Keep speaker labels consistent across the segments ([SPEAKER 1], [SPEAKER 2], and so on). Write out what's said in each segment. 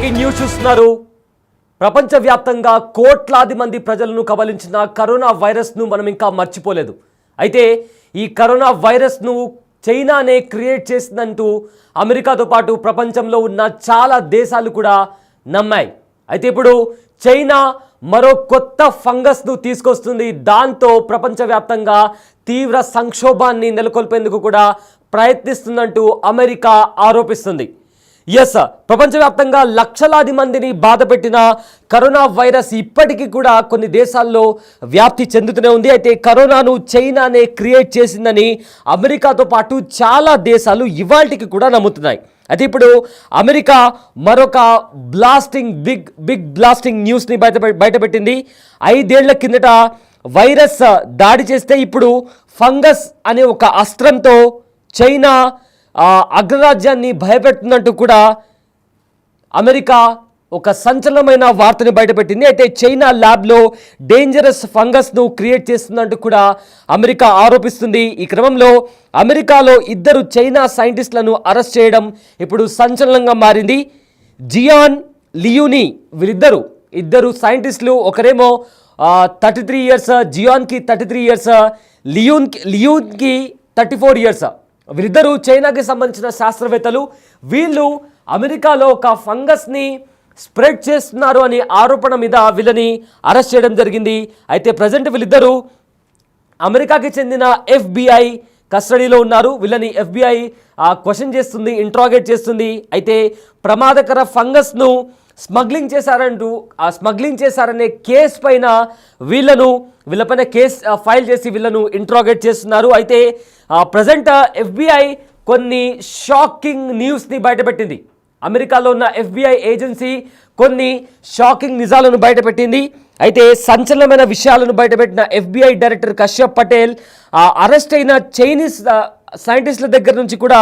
[SPEAKER 1] Breaking news చూస్తున్నారు. ప్రపంచవ్యాప్తంగా కోట్లాది మంది ప్రజలను కబలించిన కరోనా వైరస్ను మనం ఇంకా మర్చిపోలేదు. అయితే ఈ కరోనా వైరస్ను చైనానే క్రియేట్ చేసిందంటూ అమెరికాతో పాటు ప్రపంచంలో ఉన్న చాలా దేశాలు కూడా నమ్మాయి. అయితే ఇప్పుడు చైనా మరో కొత్త ఫంగస్ను తీసుకొస్తుంది. దాంతో ప్రపంచవ్యాప్తంగా తీవ్ర సంక్షోభాన్ని నెలకొల్పేందుకు కూడా ప్రయత్నిస్తుందంటూ అమెరికా ఆరోపిస్తుంది. ప్రపంచవ్యాప్తంగా లక్షలాది మందిని బాధపెట్టిన కరోనా వైరస్ ఇప్పటికీ కూడా కొన్ని దేశాల్లో వ్యాప్తి చెందుతూనే ఉంది. అయితే కరోనాను చైనానే క్రియేట్ చేసిందని అమెరికాతో పాటు చాలా దేశాలు ఇవాళకి కూడా నమ్ముతున్నాయి. అయితే ఇప్పుడు అమెరికా మరొక బిగ్ బ్లాస్టింగ్ న్యూస్ని బయటపెట్టింది. 5 ఏళ్ల కిందట వైరస్ దాడి చేస్తే ఇప్పుడు ఫంగస్ అనే ఒక అస్త్రంతో చైనా అగ్రరాజ్యాన్ని భయపెడుతున్నట్టు కూడా అమెరికా ఒక సంచలనమైన వార్తని బయటపెట్టింది. అయితే చైనా ల్యాబ్లో డేంజరస్ ఫంగస్ను క్రియేట్ చేస్తుందంటూ కూడా అమెరికా ఆరోపిస్తుంది. ఈ క్రమంలో అమెరికాలో 2 చైనా సైంటిస్టులను అరెస్ట్ చేయడం ఇప్పుడు సంచలనంగా మారింది. జియాన్ లియూని ఇద్దరు సైంటిస్టులు, ఒకరేమో 33 ఇయర్స్, జియాన్కి 33 ఇయర్స్, లియూన్కి 34 ఇయర్స్. వీరిద్దరూ చైనాకి సంబంధించిన శాస్త్రవేత్తలు. వీళ్ళు అమెరికాలో ఒక ఫంగస్ని స్ప్రెడ్ చేస్తున్నారు అనే ఆరోపణ మీద వీళ్ళని అరెస్ట్ చేయడం జరిగింది. అయితే ప్రజెంట్ వీళ్ళిద్దరూ అమెరికాకి చెందిన FBI కస్టడీలో ఉన్నారు. వీళ్ళని FBI క్వశ్చన్ చేస్తుంది, ఇంట్రాగేట్ చేస్తుంది. అయితే ప్రమాదకర ఫంగస్ను స్మగ్లింగ్ చేశారనే కేసు పైన వీళ్ళపైన కేసు ఫైల్ చేసి వీళ్ళను ఇంట్రాగేట్ చేస్తున్నారు. అయితే ప్రజెంట్ FBI కొన్ని షాకింగ్ న్యూస్ని బయటపెట్టింది. అమెరికాలో ఉన్న FBI ఏజెన్సీ కొన్ని షాకింగ్ నిజాలను బయటపెట్టింది. అయితే సంచలనమైన విషయాలను బయటపెట్టిన FBI director Kashyap Patel arrest అయిన చైనీస్ సైంటిస్టుల దగ్గర నుంచి కూడా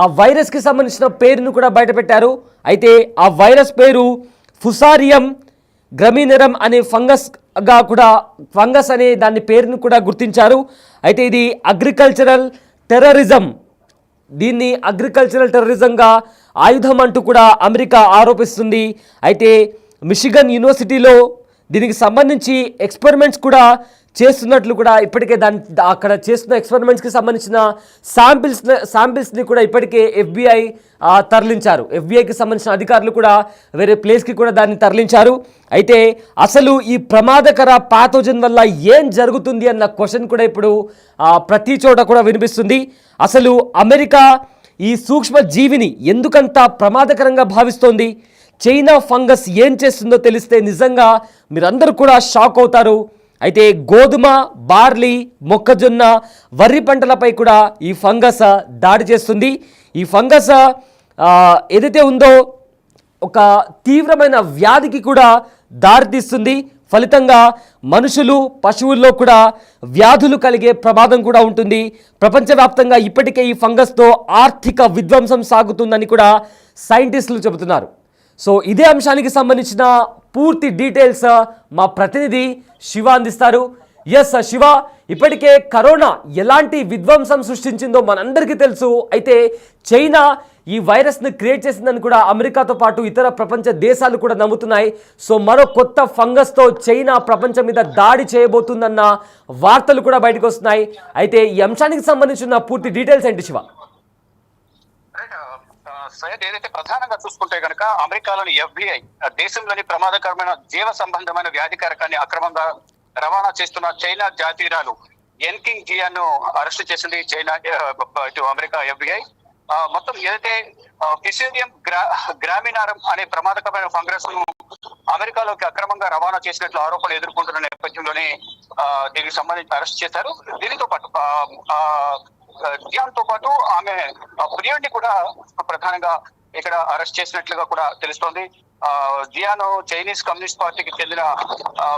[SPEAKER 1] ఆ వైరస్కి సంబంధించిన పేరును కూడా బయటపెట్టారు. అయితే ఆ వైరస్ పేరు ఫుసారియం గ్రమినెరం అనే ఫంగస్ అనే దాని పేరును కూడా గుర్తించారు. అయితే ఇది దీన్ని అగ్రికల్చరల్ టెర్రరిజంగా ఆయుధం అంటూ కూడా అమెరికా ఆరోపిస్తుంది. అయితే మిషిగన్ యూనివర్సిటీలో దీనికి సంబంధించి ఎక్స్పెరిమెంట్స్ కూడా చేస్తున్నట్లు కూడా ఇప్పటికే అక్కడ చేస్తున్న ఎక్స్పెరిమెంట్స్కి సంబంధించిన శాంపిల్స్ని కూడా ఇప్పటికే FBI తరలించారు. FBIకి సంబంధించిన అధికారులు కూడా వేరే ప్లేస్కి కూడా దాన్ని తరలించారు. అయితే అసలు ఈ ప్రమాదకర పాథోజన్ వల్ల ఏం జరుగుతుంది అన్న క్వశ్చన్ కూడా ఇప్పుడు ప్రతి చోట కూడా వినిపిస్తుంది. అసలు అమెరికా ఈ సూక్ష్మ జీవిని ఎందుకంత ప్రమాదకరంగా భావిస్తోంది? చైనా ఫంగస్ ఏం చేస్తుందో తెలిస్తే నిజంగా మీరందరూ కూడా షాక్ అవుతారు. అయితే గోధుమ, బార్లీ, మొక్కజొన్న, వరి పంటలపై కూడా ఈ ఫంగస్ దాడి చేస్తుంది. ఈ ఫంగస్ ఏదైతే ఉందో ఒక తీవ్రమైన వ్యాధికి కూడా దారితీస్తుంది. ఫలితంగా మనుషులు, పశువుల్లో కూడా వ్యాధులు కలిగే ప్రమాదం కూడా ఉంటుంది. ప్రపంచవ్యాప్తంగా ఇప్పటికే ఈ ఫంగస్తో ఆర్థిక విధ్వంసం సాగుతుందని కూడా సైంటిస్టులు చెబుతున్నారు. సో ఇదే అంశానికి సంబంధించిన పూర్తి డీటెయిల్స్ మా ప్రతినిధి శివ అందిస్తారు. శివ, ఇప్పటికే కరోనా ఎలాంటి విధ్వంసం సృష్టించిందో మనందరికీ తెలుసు. అయితే చైనా ఈ వైరస్ని క్రియేట్ చేసిందని కూడా అమెరికాతో పాటు ఇతర ప్రపంచ దేశాలు కూడా నమ్ముతున్నాయి. సో మరో కొత్త ఫంగస్తో చైనా ప్రపంచం మీద దాడి చేయబోతుందన్న వార్తలు కూడా బయటకు వస్తున్నాయి. అయితే ఈ అంశానికి సంబంధించిన పూర్తి డీటెయిల్స్ ఏంటి శివ?
[SPEAKER 2] సయ్యద్, ఏదైతే ప్రధానంగా చూసుకుంటే కనుక అమెరికాలోని FBI దేశంలోని ప్రమాదకరమైన జీవ సంబంధమైన వ్యాధికారకాన్ని అక్రమంగా రవాణా చేస్తున్న చైనా జాతీయురాలు ఎన్కింగ్ జియాన్ ను అరెస్ట్ చేసింది చైనా అమెరికా FBI. మొత్తం ఏదైతే ఫిసేరియం గ్రామినారం అనే ప్రమాదకరమైన ఫంగస్ ను అమెరికాలోకి అక్రమంగా రవాణా చేసినట్లు ఆరోపణలు ఎదుర్కొంటున్న నేపథ్యంలోనే దీనికి సంబంధించి అరెస్ట్ చేశారు. దీనితో పాటు జియాన్ తో పాటు ఆమె ప్రియుడిని కూడా ప్రధానంగా ఇక్కడ అరెస్ట్ చేసినట్లుగా కూడా తెలుస్తోంది. జియాన్ చైనీస్ కమ్యూనిస్ట్ పార్టీకి చెందిన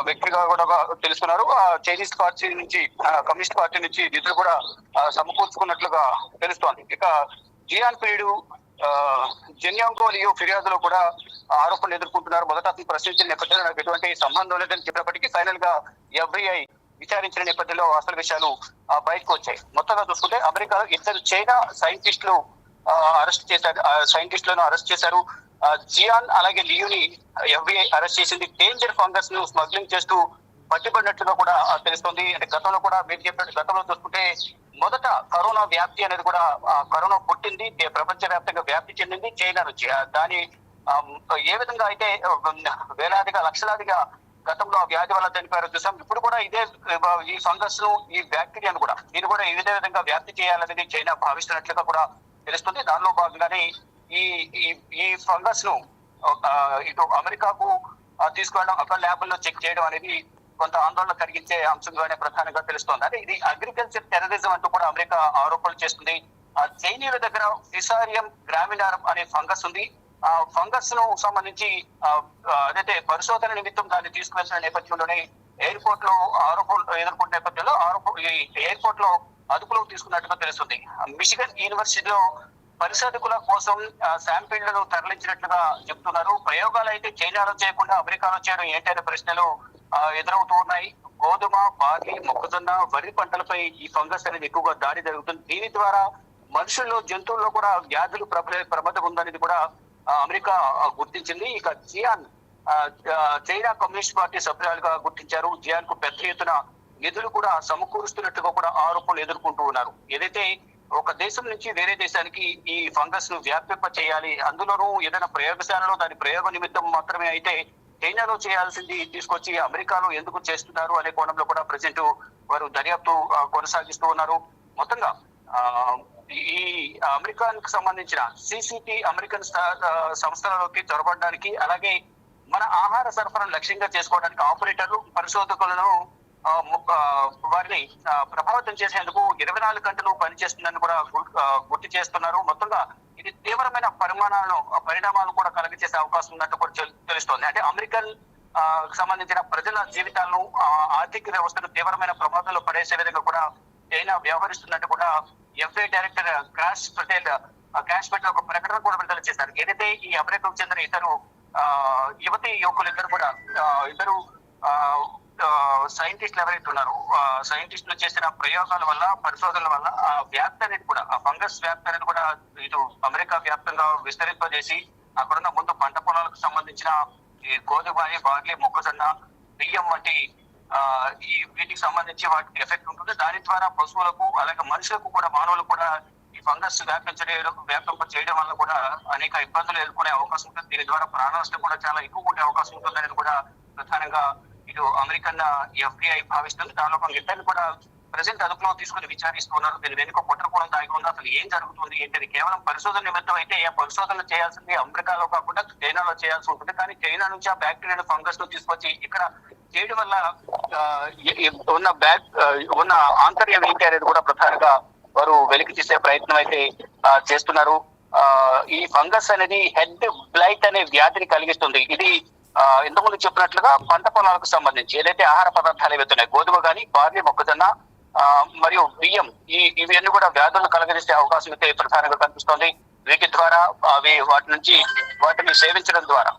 [SPEAKER 2] వ్యక్తిగా కూడా తెలుస్తున్నారు. చైనీస్ పార్టీ నుంచి కమ్యూనిస్ట్ పార్టీ నుంచి నిధులు కూడా సమకూర్చుకున్నట్లుగా తెలుస్తోంది. ఇక జియాన్ ప్రియుడు జెన్యాంగో లియో ఫిర్యాదులో కూడా ఆరోపణలు ఎదుర్కొంటున్నారు. మొదట అతను ప్రశ్నించిన నేపథ్యంలో నాకు ఎటువంటి సంబంధం లేదని చెప్పినప్పటికీ ఫైనల్ గా FBI విచారించిన నేపథ్యంలో అసలు విషయాలు బయటకు వచ్చాయి. మొత్తంగా చూసుకుంటే అమెరికాలో 2 చైనా సైంటిస్టులు అరెస్ట్ చేశారు. జియాన్ అలాగే లియూని FBI అరెస్ట్ చేసింది. డేంజర్ ఫంగస్ ను స్మగ్లింగ్ చేస్తూ పట్టుబడినట్లుగా కూడా తెలుస్తుంది. అంటే గతంలో కూడా మీరు చెప్పినట్టు గతంలో చూసుకుంటే మొదట కరోనా వ్యాప్తి అనేది కూడా కరోనా పుట్టింది, ప్రపంచవ్యాప్తంగా వ్యాప్తి చెందింది చైనా నుంచి. దాని ఏ విధంగా అయితే వేలాదిగా లక్షలాదిగా గతంలో ఆ వ్యాధి వల్ల చనిపోయారో చూసాం. ఇప్పుడు కూడా ఇదే ఈ ఫంగస్ ను ఈ బ్యాక్టీరియాను కూడా దీన్ని కూడా ఇదే విధంగా వ్యాప్తి చేయాలనేది చైనా భావిస్తున్నట్లుగా కూడా తెలుస్తుంది. దానిలో భాగంగానే ఈ ఈ ఫంగస్ ను ఇటు అమెరికాకు తీసుకువెళ్ళడం, అక్కడ ల్యాబుల్లో చెక్ చేయడం అనేది కొంత ఆందోళన కలిగించే అంశంగానే ప్రధానంగా తెలుస్తోంది. అంటే ఇది అగ్రికల్చర్ టెర్రరిజం అంటూ కూడా అమెరికా ఆరోపణలు చేస్తుంది. చైనీయుల దగ్గర ఫిసారియం గ్రామినారం అనే ఫంగస్ ఉంది. ఆ ఫంగస్ ను సంబంధించి అదైతే పరిశోధన నిమిత్తం దాన్ని తీసుకువెళ్తున్న నేపథ్యంలోనే ఎయిర్పోర్ట్ లో ఆరోపణలు ఎదుర్కొన్న నేపథ్యంలో ఎయిర్పోర్ట్ లో అదుపులోకి తీసుకున్నట్టుగా తెలుస్తుంది. మిషిగన్ యూనివర్సిటీలో పరిశోధకుల కోసం శాంపిళ్లను తరలించినట్లుగా చెప్తున్నారు. ప్రయోగాలు అయితే చైనాలో చేయకుండా అమెరికాలో చేయడం ఏంటనే ప్రశ్నలు ఎదురవుతూ ఉన్నాయి. గోధుమ, బార్లీ, మొక్కజొన్న, వరి పంటలపై ఈ ఫంగస్ అనేది ఎక్కువగా దాడి జరుగుతుంది. దీని ద్వారా మనుషుల్లో, జంతువుల్లో కూడా వ్యాధులు ప్రమాదం ఉందనేది కూడా అమెరికా గుర్తించింది. ఇక జియాన్ చైనా కమ్యూనిస్ట్ పార్టీ సభ్యురాలుగా గుర్తించారు. జియాన్ కు పెద్ద ఎత్తున నిధులు కూడా సమకూరుస్తున్నట్టుగా కూడా ఆరోపణలు ఎదుర్కొంటూ ఉన్నారు. ఏదైతే ఒక దేశం నుంచి వేరే దేశానికి ఈ ఫంగస్ ను వ్యాపింప చేయాలి, అందులోనూ ఏదైనా ప్రయోగశాలలో దాని ప్రయోగ నిమిత్తం మాత్రమే అయితే చైనాలో చేయాల్సింది తీసుకొచ్చి అమెరికాలో ఎందుకు చేస్తున్నారు అనే కోణంలో కూడా ప్రజెంట్ వారు దర్యాప్తు కొనసాగిస్తూ ఉన్నారు. మొత్తంగా ఈ అమెరికాకు సంబంధించిన సిసిటి అమెరికన్ సంస్థలలోకి చొరబడడానికి, అలాగే మన ఆహార సరఫరాను లక్ష్యంగా చేసుకోవడానికి ఆపరేటర్లు, పరిశోధకులను వారిని ప్రభావితం చేసేందుకు 24 గంటలు పనిచేస్తుందని కూడా గుర్తు చేస్తున్నారు. మొత్తంగా ఇది తీవ్రమైన పరిణామాలు కూడా కలగజేసే అవకాశం ఉన్నట్టు కూడా తెలుస్తోంది. అంటే అమెరికన్ సంబంధించిన ప్రజల జీవితాలను, ఆర్థిక వ్యవస్థను తీవ్రమైన ప్రమాదంలో పడేసే విధంగా కూడా చైనా వ్యవహరిస్తున్నట్టు కూడా FBI డైరెక్టర్ క్రాష్ పటేల్ ఒక ప్రకటన కూడా విడుదల చేశారు. ఏదైతే ఈ అమెరికాకు చెందిన ఇద్దరు యువతి యువకులు ఇద్దరు సైంటిస్టులు ఎవరైతే ఉన్నారో సైంటిస్టులు చేసిన ప్రయోగాల వల్ల, పరిశోధనల వల్ల ఆ వ్యాప్తి అనేది కూడా, ఆ ఫంగస్ వ్యాప్తి అనేది కూడా ఇటు అమెరికా వ్యాప్తంగా విస్తరింపజేసి అక్కడున్న ముందు పంట పొలాలకు సంబంధించిన ఈ గోధుమ, బార్లీ, మొక్కజొన్న, బియ్యం వంటి వీటికి సంబంధించి వాటికి ఎఫెక్ట్ ఉంటుంది. దాని ద్వారా పశువులకు, అలాగే మనుషులకు కూడా, మానవులకు కూడా ఈ ఫంగస్ వ్యాపింప చేయడం వల్ల కూడా అనేక ఇబ్బందులు ఎదుర్కొనే అవకాశం ఉంటుంది. దీని ద్వారా ప్రాణ నష్టం కూడా చాలా ఎక్కువ ఉండే అవకాశం ఉంటుంది అనేది కూడా ప్రధానంగా ఇటు అమెరికన్ FBI భావిస్తుంది. దానిలో ఇద్దరిని కూడా ప్రజెంట్ అదుపులో తీసుకుని విచారిస్తున్నారు. దీని వెనుక కుట్రకోణం దాగి ఉంది. అసలు ఏం జరుగుతుంది ఏంటది కేవలం పరిశోధన నిమిత్తం అయితే పరిశోధనలు చేయాల్సింది అమెరికాలో కాకుండా చైనాలో చేయాల్సి ఉంటుంది. కానీ చైనా నుంచి ఆ బ్యాక్టీరియా ఫంగస్ ను తీసుకొచ్చి ఇక్కడ చేయడం వల్ల ఉన్న ఆంతర్యం ఏంటి అనేది కూడా ప్రధానంగా వారు వెలికి తీసే ప్రయత్నం అయితే చేస్తున్నారు. ఈ ఫంగస్ అనేది హెడ్ బ్లైట్ అనే వ్యాధిని కలిగిస్తుంది. ఇది ఇంతకుముందు చెప్పినట్లుగా పంట పొలాలకు సంబంధించి ఏదైతే ఆహార పదార్థాలు ఏవైతున్నాయి, గోధుమ కానీ, బార్లీ, మొక్కజొన్న మరియు బియ్యం, ఇవన్నీ కూడా వ్యాధులను కలగజేసే అవకాశం అయితే ప్రధానంగా కనిపిస్తోంది. వీటి ద్వారా వాటిని సేవించడం ద్వారా,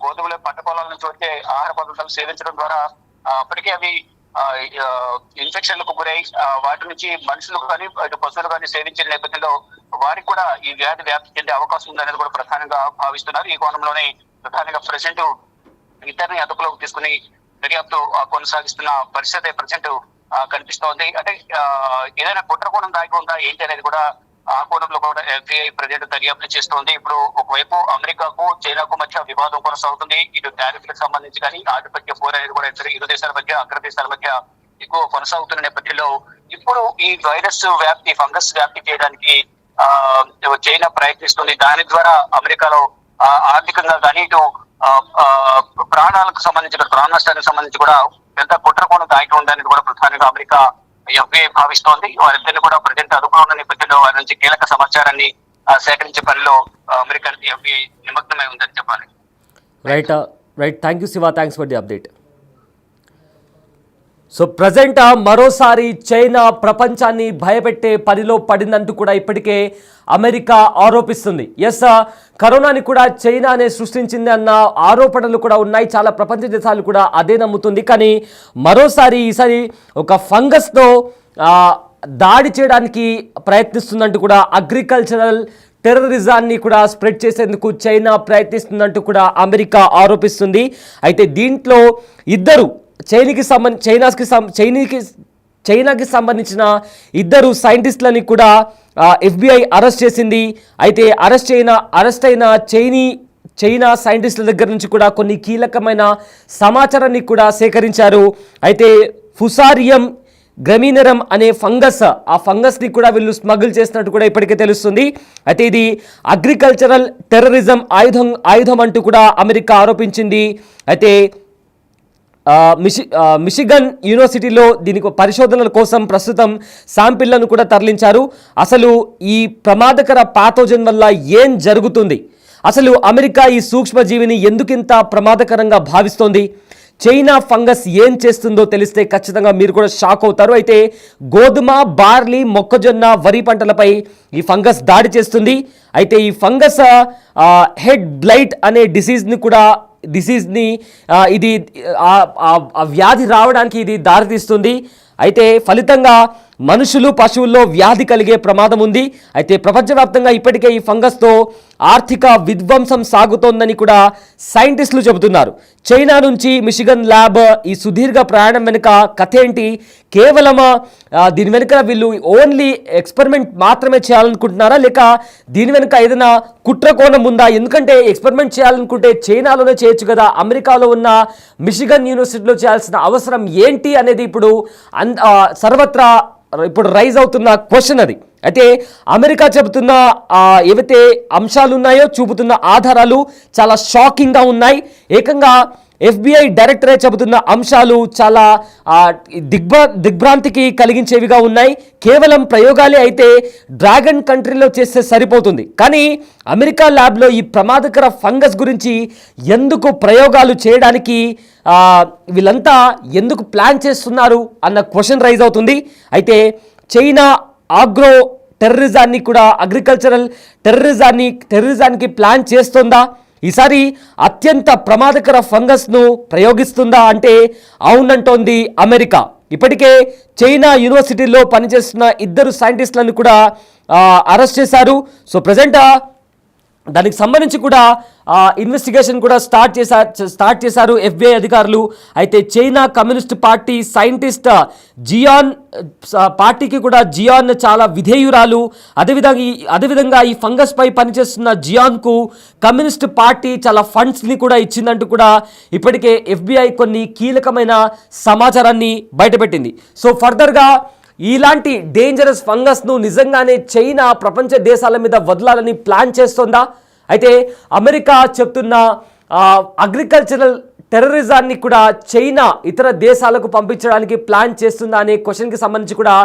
[SPEAKER 2] గోధుమల పంట పొలాల నుంచి వచ్చే ఆహార పదార్థాలు సేవించడం ద్వారా అప్పటికే అవి ఇన్ఫెక్షన్లకు గురై వాటి నుంచి మనుషులు కానీ, పశువులు కానీ సేవించిన నేపథ్యంలో వారికి కూడా ఈ వ్యాధి వ్యాప్తి చెందే అవకాశం ఉందనేది కూడా ప్రధానంగా భావిస్తున్నారు. ఈ కోణంలోనే ప్రధానంగా ప్రెసిడెంట్ ఇద్దరిని అదుపులోకి తీసుకుని దర్యాప్తు కొనసాగిస్తున్న పరిస్థితి ప్రెసిడెంట్ కనిపిస్తోంది. అంటే ఏదైనా కుట్రకోణం దాగి ఉందా ఏంటి అనేది కూడా ఆ కోణంలో కూడా FBI ప్రెసిడెంట్ దర్యాప్తు చేస్తోంది. ఇప్పుడు ఒకవైపు అమెరికాకు, చైనాకు మధ్య వివాదం కొనసాగుతుంది. ఇటు టారిఫ్లకు సంబంధించి కానీ, ఆధిపత్య పోర్ అనేది కూడా ఇరు దేశాల మధ్య, అగ్ర దేశాల మధ్య ఎక్కువ కొనసాగుతున్న నేపథ్యంలో ఇప్పుడు ఈ వైరస్ వ్యాప్తి, ఫంగస్ వ్యాప్తి చేయడానికి చైనా ప్రయత్నిస్తుంది. దాని ద్వారా అమెరికాలో ఆర్థికంగా కానీ, ఇటు ప్రాణాలకు సంబంధించిన ప్రాణ నష్టానికి సంబంధించి కూడా పెద్ద కుట్రకోణం దాగి ఉందని కూడా ప్రధానంగా అమెరికా FBI భావిస్తోంది. వారిద్దరిని కూడా ప్రజెంట్ అదుపులో ఉన్న నేపథ్యంలో వారి నుంచి కీలక సమాచారాన్ని సేకరించే పనిలో అమెరికన్ FBI నిమగ్నమై ఉందని చెప్పాలి.
[SPEAKER 1] Right thank you Shiva, thanks for the update. So present మరోసారి చైనా ప్రపంచాన్ని భయపెట్టే పనిలో పడిందంటూ కూడా ఇప్పటికే అమెరికా ఆరోపిస్తుంది. కరోనాని కూడా చైనానే సృష్టించింది అన్న ఆరోపణలు కూడా ఉన్నాయి. చాలా ప్రపంచ దేశాలు కూడా అదే నమ్ముతుంది. కానీ ఈసారి ఒక ఫంగస్తో దాడి చేయడానికి ప్రయత్నిస్తుందంటూ కూడా అగ్రికల్చరల్ టెర్రరిజాన్ని కూడా స్ప్రెడ్ చేసేందుకు చైనా ప్రయత్నిస్తుందంటూ కూడా అమెరికా ఆరోపిస్తుంది. అయితే దీంట్లో ఇద్దరు చైనాకి సంబంధించిన ఇద్దరు సైంటిస్టులని కూడా FBI అరెస్ట్ చేసింది. అయితే అరెస్ట్ అయిన చైనా సైంటిస్టుల దగ్గర నుంచి కూడా కొన్ని కీలకమైన సమాచారాన్ని కూడా సేకరించారు. అయితే ఫుసారియం గ్రమీనరం అనే ఆ ఫంగస్ని కూడా వీళ్ళు స్మగుల్ చేసినట్టు కూడా ఇప్పటికే తెలుస్తుంది. అయితే ఇది అగ్రికల్చరల్ టెర్రరిజం ఆయుధం అంటూ కూడా అమెరికా ఆరోపించింది. అయితే మిషిగన్ యూనివర్సిటీలో దీనికి పరిశోధనల కోసం ప్రస్తుతం శాంపిళ్లను కూడా తరలించారు. అసలు ఈ ప్రమాదకర పాథోజన్ వల్ల ఏం జరుగుతుంది, అసలు అమెరికా ఈ సూక్ష్మజీవిని ఎందుకింత ప్రమాదకరంగా భావిస్తోంది, చైనా ఫంగస్ ఏం చేస్తుందో తెలిస్తే ఖచ్చితంగా మీరు కూడా షాక్ అవుతారు. అయితే గోధుమ, బార్లీ, మొక్కజొన్న, వరి పంటలపై ఈ ఫంగస్ దాడి చేస్తుంది. అయితే ఈ ఫంగస్ హెడ్ బ్లైట్ అనే డిసీజ్ని ఇది వ్యాధి రావడానికి ఇది దారితీస్తుంది. అయితే ఫలితంగా మనుషులు, పశువుల్లో వ్యాధి కలిగే ప్రమాదం ఉంది. అయితే ప్రపంచవ్యాప్తంగా ఇప్పటికే ఈ ఫంగస్తో ఆర్థిక విధ్వంసం సాగుతోందని కూడా సైంటిస్టులు చెబుతున్నారు. చైనా నుంచి మిషిగన్ ల్యాబ్ ఈ సుదీర్ఘ ప్రయాణం వెనుక కథ ఏంటి, కేవలం దీని వెనుక వీళ్ళు ఓన్లీ ఎక్స్పెరిమెంట్ మాత్రమే చేయాలనుకుంటున్నారా, లేక దీని వెనుక ఏదైనా కుట్రకోణం ఉందా? ఎందుకంటే ఎక్స్పెరిమెంట్ చేయాలనుకుంటే చైనాలోనే చేయొచ్చు కదా, అమెరికాలో ఉన్న మిషిగన్ యూనివర్సిటీలో చేయాల్సిన అవసరం ఏంటి అనేది ఇప్పుడు సర్వత్రా రైజ్ అవుతున్న క్వశ్చన్ అది. అయితే అమెరికా చెబుతున్న ఏవైతే అంశాలు ఉన్నాయో, చూపుతున్న ఆధారాలు చాలా షాకింగ్గా ఉన్నాయి. ఏకంగా FBI డైరెక్టరే చెబుతున్న అంశాలు చాలా దిగ్భ్రాంతికి కలిగించేవిగా ఉన్నాయి. కేవలం ప్రయోగాలే అయితే డ్రాగన్ కంట్రీలో చేస్తే సరిపోతుంది, కానీ అమెరికా ల్యాబ్లో ఈ ప్రమాదకర ఫంగస్ గురించి ఎందుకు ప్రయోగాలు చేయడానికి వీళ్ళంతా ఎందుకు ప్లాన్ చేస్తున్నారు అన్న క్వశ్చన్ రైజ్ అవుతుంది. అయితే చైనా ఆగ్రో టెర్రరిజాన్ని కూడా అగ్రికల్చరల్ టెర్రరిజానికి ప్లాన్ చేస్తుందా, ఈసారి అత్యంత ప్రమాదకర ఫంగస్ను ప్రయోగిస్తుందా అంటే అవునంటోంది అమెరికా. ఇప్పటికే చైనా యూనివర్సిటీలో పనిచేస్తున్న ఇద్దరు సైంటిస్టులను కూడా అరెస్ట్ చేశారు. సో ప్రజెంట్ దానికి సంబంధించి కూడా ఇన్వెస్టిగేషన్ కూడా స్టార్ట్ చేశారు FBI అధికారులు. అయితే China communist party scientist Jian పార్టీకి కూడా జియాన్ చాలా విధేయురాలు. అదేవిధంగా ఈ ఫంగస్ పై పనిచేస్తున్న జియాన్కు కమ్యూనిస్ట్ పార్టీ చాలా ఫండ్స్ని కూడా ఇచ్చిందంటూ కూడా ఇప్పటికే FBI కొన్ని కీలకమైన సమాచారాన్ని బయటపెట్టింది. సో ఫర్దర్గా ఇలాంటి డేంజరస్ ఫంగస్ను నిజంగానే చైనా ప్రపంచ దేశాల మీద వదలాలని ప్లాన్ చేస్తోందా? అయితే అమెరికా చెప్తున్న అగ్రికల్చరల్ టెర్రరిజాన్ని కూడా చైనా ఇతర దేశాలకు పంపించడానికి ప్లాన్ చేస్తుందా అనే క్వశ్చన్కి సంబంధించి కూడా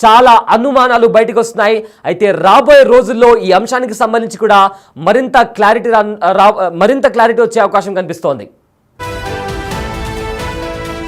[SPEAKER 1] చాలా అనుమానాలు బయటకు వస్తున్నాయి. అయితే రాబోయే రోజుల్లో ఈ అంశానికి సంబంధించి కూడా మరింత క్లారిటీ వచ్చే అవకాశం కనిపిస్తోంది.